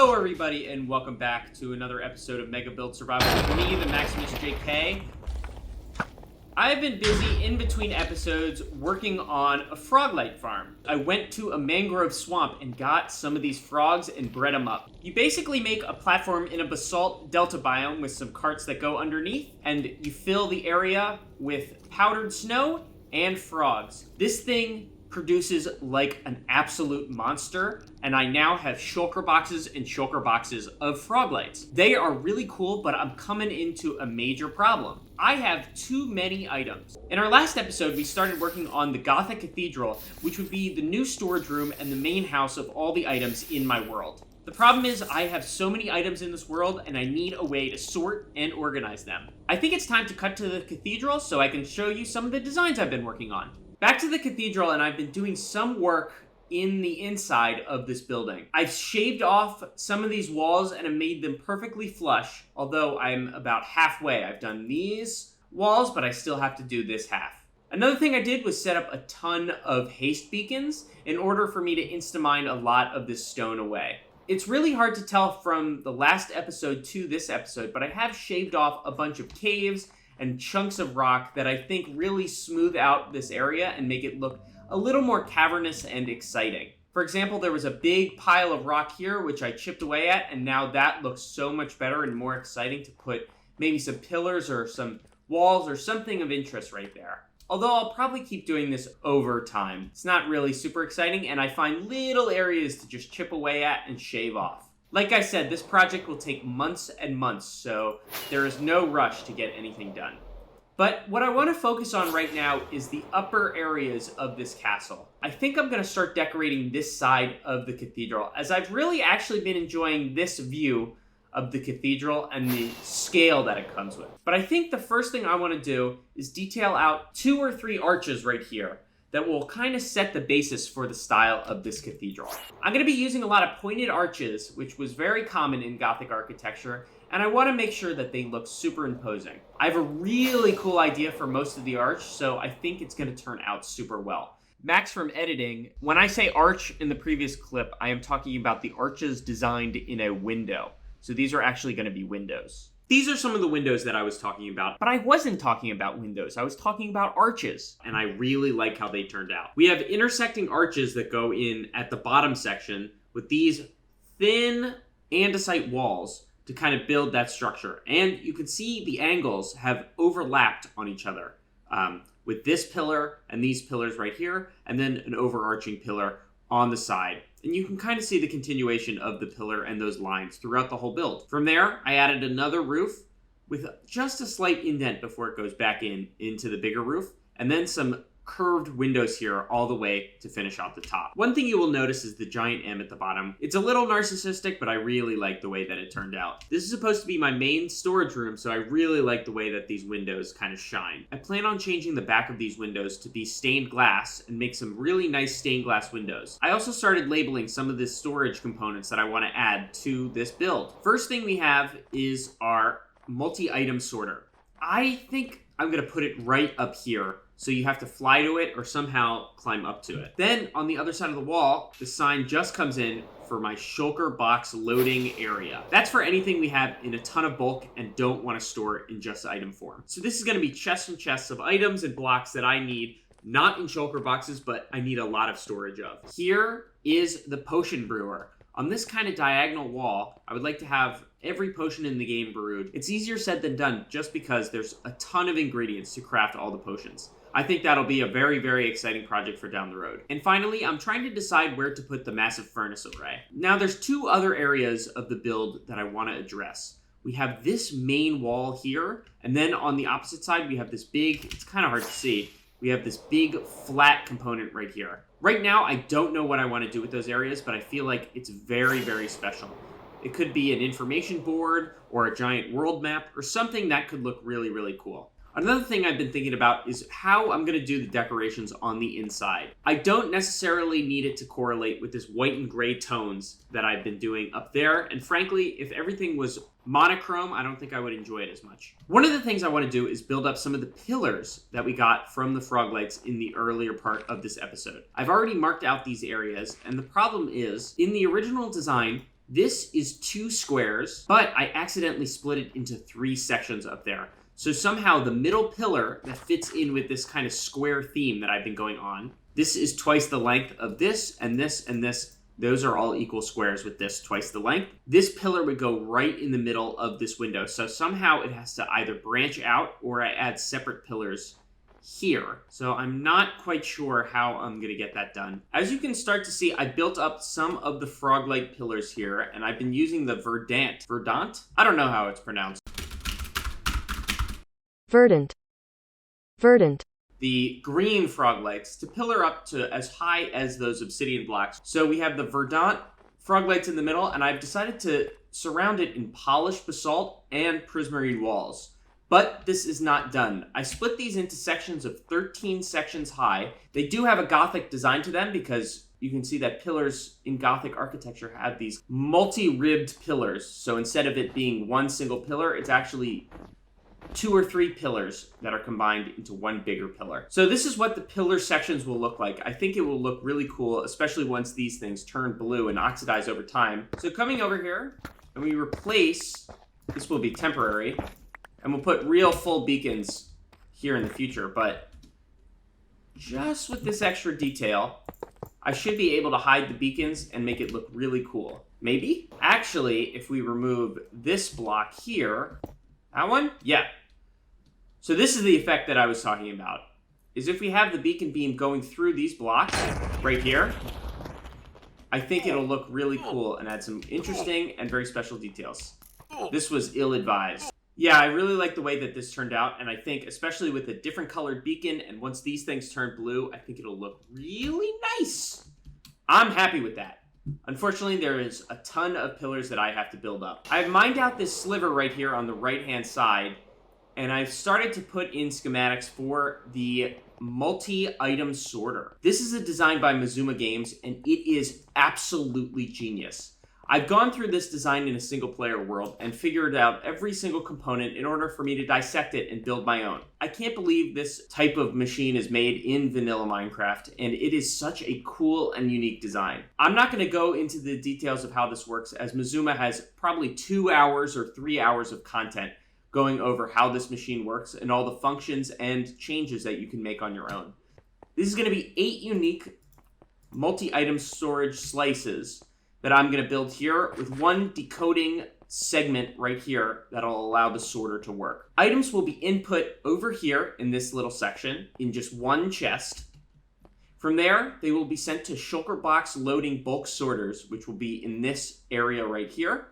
Hello everybody and welcome back to another episode of Megabuild Survival with me, the Maximus JK. I've been busy in between episodes working on a Froglight Farm. I went to a mangrove swamp and got some of these frogs and bred them up. You basically make a platform in a basalt delta biome with some carts that go underneath, and you fill the area with powdered snow and frogs. This thing produces like an absolute monster, and I now have shulker boxes and shulker boxes of froglights. They are really cool, but I'm coming into a major problem. I have too many items. In our last episode, we started working on the Gothic Cathedral, which would be the new storage room and the main house of all the items in my world. The problem is I have so many items in this world and I need a way to sort and organize them. I think it's time to cut to the cathedral so I can show you some of the designs I've been working on. Back to the cathedral, and I've been doing some work in the inside of this building. I've shaved off some of these walls and have made them perfectly flush, although I'm about halfway. I've done these walls, but I still have to do this half. Another thing I did was set up a ton of haste beacons in order for me to insta-mine a lot of this stone away. It's really hard to tell from the last episode to this episode, but I have shaved off a bunch of caves and chunks of rock that I think really smooth out this area and make it look a little more cavernous and exciting. For example, there was a big pile of rock here, which I chipped away at, and now that looks so much better and more exciting to put maybe some pillars or some walls or something of interest right there. Although I'll probably keep doing this over time. It's not really super exciting, and I find little areas to just chip away at and shave off. Like I said, this project will take months and months, so there is no rush to get anything done. But what I want to focus on right now is the upper areas of this castle. I think I'm going to start decorating this side of the cathedral, as I've really actually been enjoying this view of the cathedral and the scale that it comes with. But I think the first thing I want to do is detail out 2 or 3 arches right here that will kind of set the basis for the style of this cathedral. I'm going to be using a lot of pointed arches, which was very common in Gothic architecture, and I want to make sure that they look super imposing. I have a really cool idea for most of the arch, so I think it's going to turn out super well. Max from editing, when I say arch in the previous clip, I am talking about the arches designed in a window. So these are actually going to be windows. These are some of the windows that I was talking about, but I wasn't talking about windows. I was talking about arches, and I really like how they turned out. We have intersecting arches that go in at the bottom section with these thin andesite walls to kind of build that structure. And you can see the angles have overlapped on each other with this pillar and these pillars right here, and then an overarching pillar on the side. And you can kind of see the continuation of the pillar and those lines throughout the whole build. From there, I added another roof with just a slight indent before it goes back into the bigger roof, and then some curved windows here all the way to finish off the top. One thing you will notice is the giant M at the bottom. It's a little narcissistic, but I really like the way that it turned out. This is supposed to be my main storage room, so I really like the way that these windows kind of shine. I plan on changing the back of these windows to be stained glass and make some really nice stained glass windows. I also started labeling some of the storage components that I want to add to this build. First thing we have is our multi-item sorter. I think I'm going to put it right up here, so you have to fly to it or somehow climb up to it. Then on the other side of the wall, the sign just comes in for my shulker box loading area. That's for anything we have in a ton of bulk and don't want to store in just item form. So this is going to be chests and chests of items and blocks that I need, not in shulker boxes, but I need a lot of storage of. Here is the potion brewer. On this kind of diagonal wall, I would like to have every potion in the game brewed. It's easier said than done just because there's a ton of ingredients to craft all the potions. I think that'll be a very, very exciting project for down the road. And finally, I'm trying to decide where to put the massive furnace array. Now, there's 2 other areas of the build that I want to address. We have this main wall here, and then on the opposite side, we have this big, it's kind of hard to see, we have this big flat component right here. Right now, I don't know what I want to do with those areas, but I feel like it's very, very special. It could be an information board or a giant world map or something that could look really, really cool. Another thing I've been thinking about is how I'm going to do the decorations on the inside. I don't necessarily need it to correlate with this white and gray tones that I've been doing up there, and frankly, if everything was monochrome, I don't think I would enjoy it as much. One of the things I want to do is build up some of the pillars that we got from the Froglights in the earlier part of this episode. I've already marked out these areas, and the problem is, in the original design, This is 2 squares, but I accidentally split it into 3 sections up there. So somehow the middle pillar that fits in with this kind of square theme that I've been going on, this is twice the length of this and this and this. Those are all equal squares with this twice the length. This pillar would go right in the middle of this window. So somehow it has to either branch out or I add separate pillars here. So I'm not quite sure how I'm going to get that done. As you can start to see, I built up some of the Froglight pillars here, and I've been using the Verdant? I don't know how it's pronounced. Verdant. The green Froglights to pillar up to as high as those obsidian blocks. So we have the Verdant Froglights in the middle, and I've decided to surround it in polished basalt and prismarine walls. But this is not done. I split these into sections of 13 sections high. They do have a Gothic design to them because you can see that pillars in Gothic architecture have these multi-ribbed pillars. So instead of it being one single pillar, it's actually 2 or 3 pillars that are combined into one bigger pillar. So this is what the pillar sections will look like. I think it will look really cool, especially once these things turn blue and oxidize over time. So coming over here, and we replace, this will be temporary, and we'll put real full beacons here in the future, but just with this extra detail, I should be able to hide the beacons and make it look really cool. Maybe? Actually, if we remove this block here, that one? Yeah. So this is the effect that I was talking about, is if we have the beacon beam going through these blocks right here, I think it'll look really cool and add some interesting and very special details. This was ill-advised. Yeah, I really like the way that this turned out, and I think, especially with a different colored beacon, and once these things turn blue, I think it'll look really nice. I'm happy with that. Unfortunately, there is a ton of pillars that I have to build up. I've mined out this sliver right here on the right-hand side, and I've started to put in schematics for the multi-item sorter. This is a design by Maizuma Games, and it is absolutely genius. I've gone through this design in a single-player world and figured out every single component in order for me to dissect it and build my own. I can't believe this type of machine is made in vanilla Minecraft, and it is such a cool and unique design. I'm not going to go into the details of how this works, as Maizuma has probably 2 hours or 3 hours of content going over how this machine works and all the functions and changes that you can make on your own. This is going to be 8 unique multi-item storage slices that I'm going to build here with one decoding segment right here that'll allow the sorter to work. Items will be input over here in this little section in just one chest. From there, they will be sent to Shulker box loading bulk sorters, which will be in this area right here.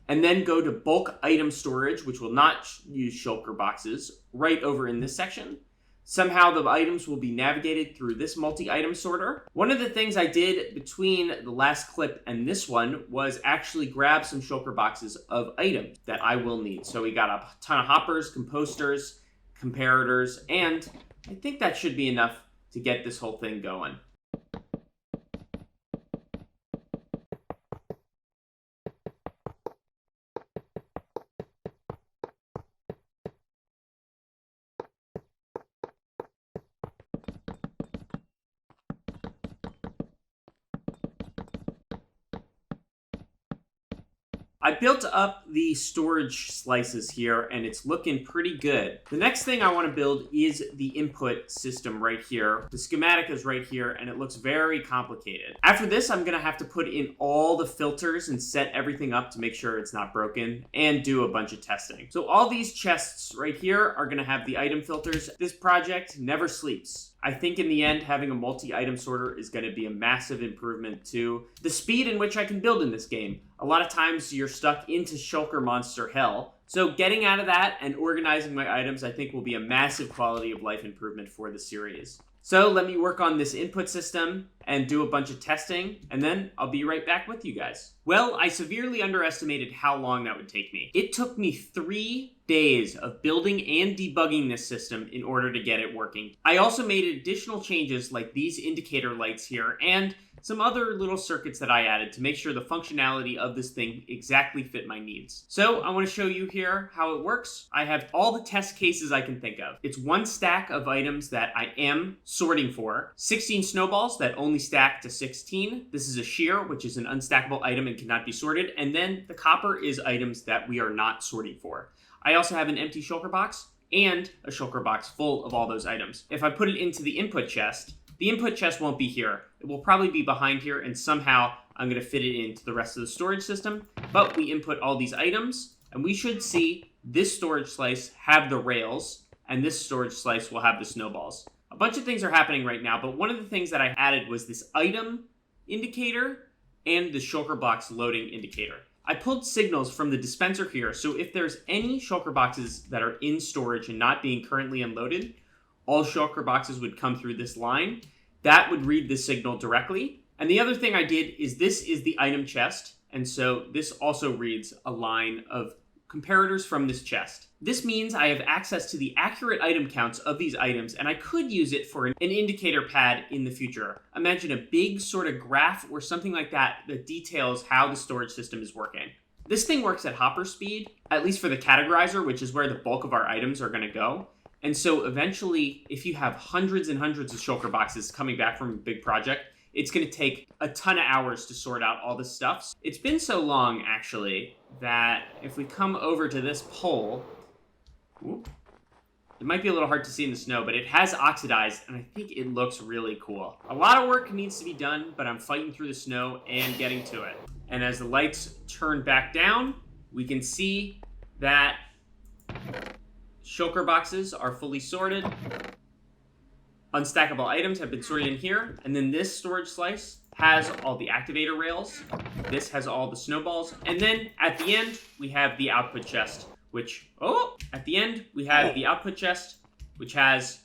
And then go to bulk item storage, which will not use Shulker boxes, right over in this section. Somehow the items will be navigated through this multi-item sorter. One of the things I did between the last clip and this one was actually grab some Shulker boxes of items that I will need. So we got a ton of hoppers, composters, comparators, and I think that should be enough to get this whole thing going. I built up the storage slices here, and it's looking pretty good. The next thing I want to build is the input system right here. The schematic is right here, and it looks very complicated. After this, I'm going to have to put in all the filters and set everything up to make sure it's not broken, and do a bunch of testing. So all these chests right here are going to have the item filters. This project never sleeps. I think in the end, having a multi-item sorter is going to be a massive improvement to the speed in which I can build in this game. A lot of times you're stuck into Shulker monster hell. So getting out of that and organizing my items, I think will be a massive quality of life improvement for the series. So let me work on this input system and do a bunch of testing, and then I'll be right back with you guys. Well, I severely underestimated how long that would take me. It took me 3 days of building and debugging this system in order to get it working. I also made additional changes like these indicator lights here and some other little circuits that I added to make sure the functionality of this thing exactly fit my needs. So I want to show you here how it works. I have all the test cases I can think of. It's one stack of items that I am sorting for, 16 snowballs that only stack to 16. This is a shear, which is an unstackable item and cannot be sorted. And then the copper is items that we are not sorting for. I also have an empty shulker box and a shulker box full of all those items. If I put it into the input chest, the input chest won't be here. It will probably be behind here, and somehow I'm going to fit it into the rest of the storage system. But we input all these items, and we should see this storage slice have the rails, and this storage slice will have the snowballs. A bunch of things are happening right now, but one of the things that I added was this item indicator and the shulker box loading indicator. I pulled signals from the dispenser here, so if there's any shulker boxes that are in storage and not being currently unloaded, all shulker boxes would come through this line. That would read the signal directly. And the other thing I did is this is the item chest, and so this also reads a line of comparators from this chest. This means I have access to the accurate item counts of these items, and I could use it for an indicator pad in the future. Imagine a big sort of graph or something like that that details how the storage system is working. This thing works at hopper speed, at least for the categorizer, which is where the bulk of our items are going to go. And so eventually, if you have hundreds and hundreds of shulker boxes coming back from a big project, it's going to take a ton of hours to sort out all this stuff. It's been so long, actually, that if we come over to this pole, it might be a little hard to see in the snow, but it has oxidized, and I think it looks really cool. A lot of work needs to be done, but I'm fighting through the snow and getting to it. And as the lights turn back down, we can see that shulker boxes are fully sorted. Unstackable items have been sorted in here. And then this storage slice has all the activator rails. This has all the snowballs. And then at the end, we have the output chest, which, which has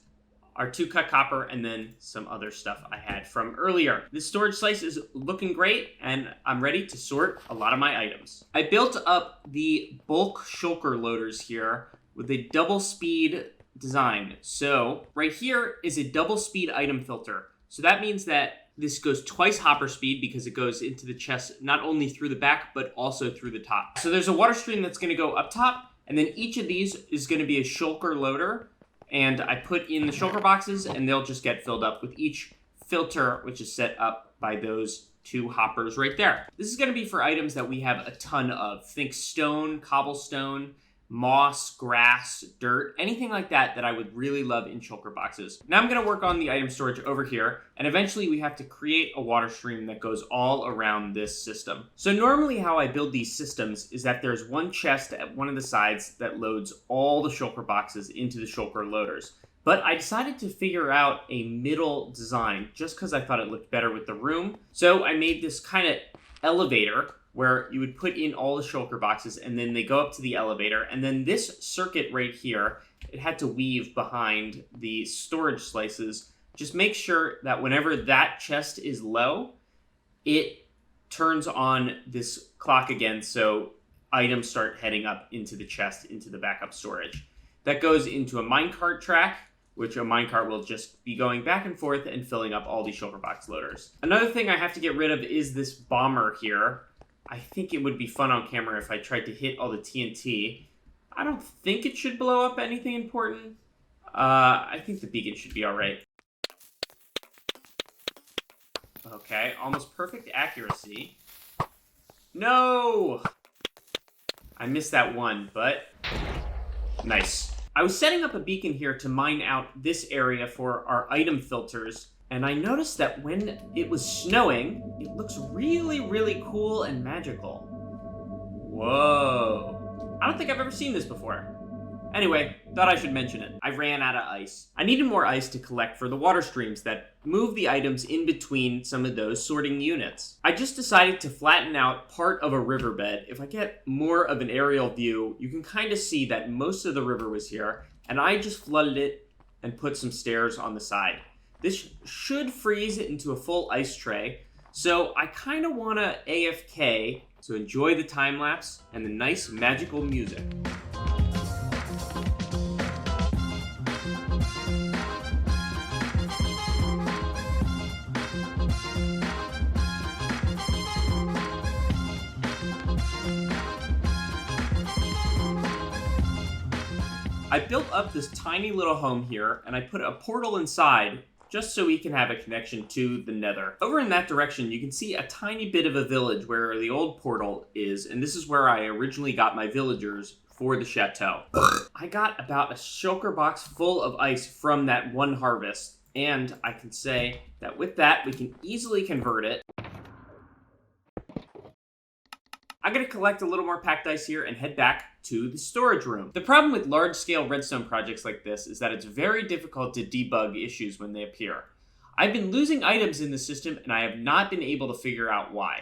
our 2 cut copper and then some other stuff I had from earlier. This storage slice is looking great, and I'm ready to sort a lot of my items. I built up the bulk shulker loaders here with a double speed design. So right here is a double speed item filter. So that means that this goes twice hopper speed because it goes into the chest not only through the back but also through the top. So there's a water stream that's going to go up top, and then each of these is going to be a shulker loader, and I put in the shulker boxes and they'll just get filled up with each filter, which is set up by those 2 hoppers right there. This is going to be for items that we have a ton of. Think stone, cobblestone, moss, grass, dirt, anything like that I would really love in shulker boxes. Now I'm going to work on the item storage over here, and eventually we have to create a water stream that goes all around this system. So normally how I build these systems is that there's one chest at one of the sides that loads all the shulker boxes into the shulker loaders. But I decided to figure out a middle design just because I thought it looked better with the room. So I made this kind of elevator where you would put in all the shulker boxes and then they go up to the elevator. And then this circuit right here, it had to weave behind the storage slices. Just make sure that whenever that chest is low, it turns on this clock again so items start heading up into the chest, into the backup storage. That goes into a minecart track, which a minecart will just be going back and forth and filling up all these shulker box loaders. Another thing I have to get rid of is this bomber here. I think it would be fun on camera if I tried to hit all the TNT. I don't think it should blow up anything important. I think the beacon should be all right. Okay, almost perfect accuracy. No! I missed that one, but nice. I was setting up a beacon here to mine out this area for our item filters, and I noticed that when it was snowing, it looks really, really cool and magical. Whoa. I don't think I've ever seen this before. Anyway, thought I should mention it. I ran out of ice. I needed more ice to collect for the water streams that move the items in between some of those sorting units. I just decided to flatten out part of a riverbed. If I get more of an aerial view, you can kind of see that most of the river was here, and I just flooded it and put some stairs on the side. This should freeze it into a full ice tray, so I kind of want to AFK to enjoy the time lapse and the nice magical music. I built up this tiny little home here, and I put a portal inside just so we can have a connection to the nether. Over in that direction, you can see a tiny bit of a village where the old portal is, and this is where I originally got my villagers for the chateau. I got about a shulker box full of ice from that one harvest, and I can say that with that, we can easily convert it. I'm going to collect a little more packed ice here and head back to the storage room. The problem with large-scale redstone projects like this is that it's very difficult to debug issues when they appear. I've been losing items in the system and I have not been able to figure out why.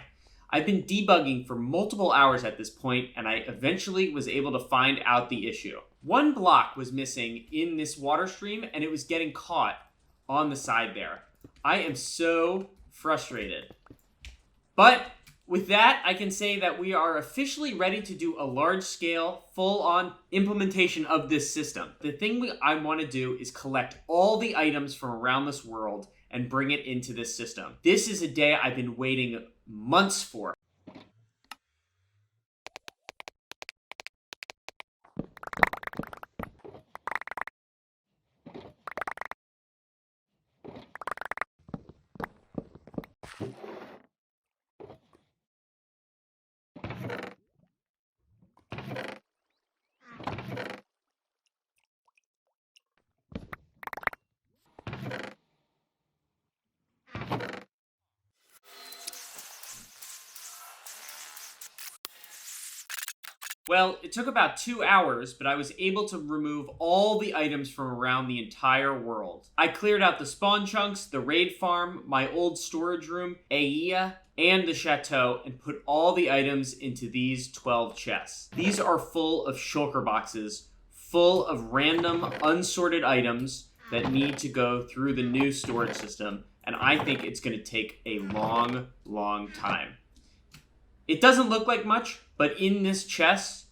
I've been debugging for multiple hours at this point and I eventually was able to find out the issue. One block was missing in this water stream and it was getting caught on the side there. I am so frustrated. But with that, I can say that we are officially ready to do a large-scale, full-on implementation of this system. The thing I want to do is collect all the items from around this world and bring it into this system. This is a day I've been waiting months for. Well, it took about 2 hours, but I was able to remove all the items from around the entire world. I cleared out the spawn chunks, the raid farm, my old storage room, Aia, and the chateau, and put all the items into these 12 chests. These are full of shulker boxes, full of random, unsorted items that need to go through the new storage system, and I think it's going to take a long, long time. It doesn't look like much, but in this chest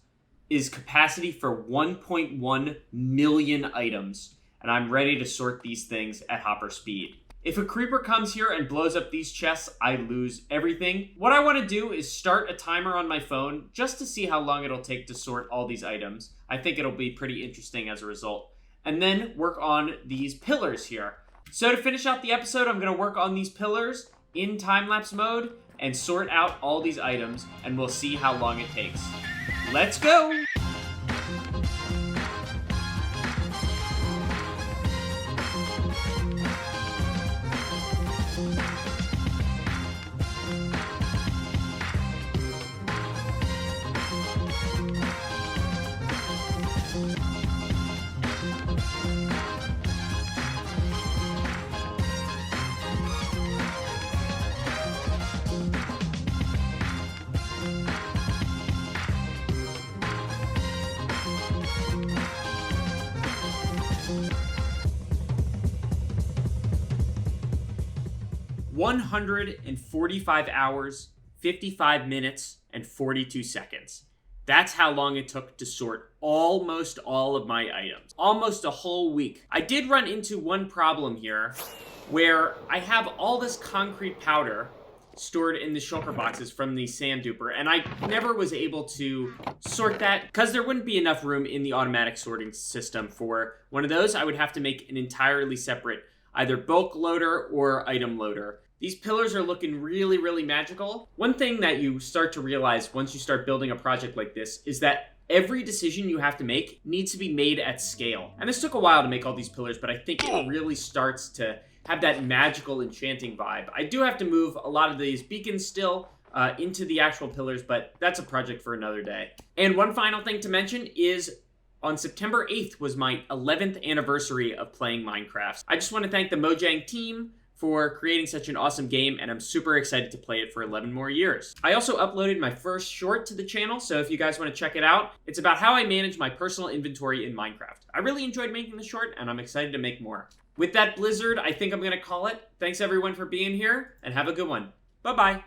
is capacity for 1.1 million items, and I'm ready to sort these things at hopper speed. If a creeper comes here and blows up these chests, I lose everything. What I want to do is start a timer on my phone just to see how long it'll take to sort all these items. I think it'll be pretty interesting as a result. And then work on these pillars here. So to finish out the episode, I'm going to work on these pillars in time-lapse mode and sort out all these items, and we'll see how long it takes. Let's go! $145 hours, 55 minutes, and 42 seconds. That's how long it took to sort almost all of my items. Almost a whole week. I did run into one problem here where I have all this concrete powder stored in the shulker boxes from the sand duper, and I never was able to sort that because there wouldn't be enough room in the automatic sorting system for one of those. I would have to make an entirely separate either bulk loader or item loader. These pillars are looking really, really magical. One thing that you start to realize once you start building a project like this is that every decision you have to make needs to be made at scale. And this took a while to make all these pillars, but I think it really starts to have that magical, enchanting vibe. I do have to move a lot of these beacons still into the actual pillars, but that's a project for another day. And one final thing to mention is on September 8th was my 11th anniversary of playing Minecraft. I just want to thank the Mojang team for creating such an awesome game, and I'm super excited to play it for 11 more years. I also uploaded my first short to the channel, so if you guys want to check it out, it's about how I manage my personal inventory in Minecraft. I really enjoyed making the short, and I'm excited to make more. With that, Blizzard, I think I'm going to call it. Thanks everyone for being here, and have a good one. Bye-bye.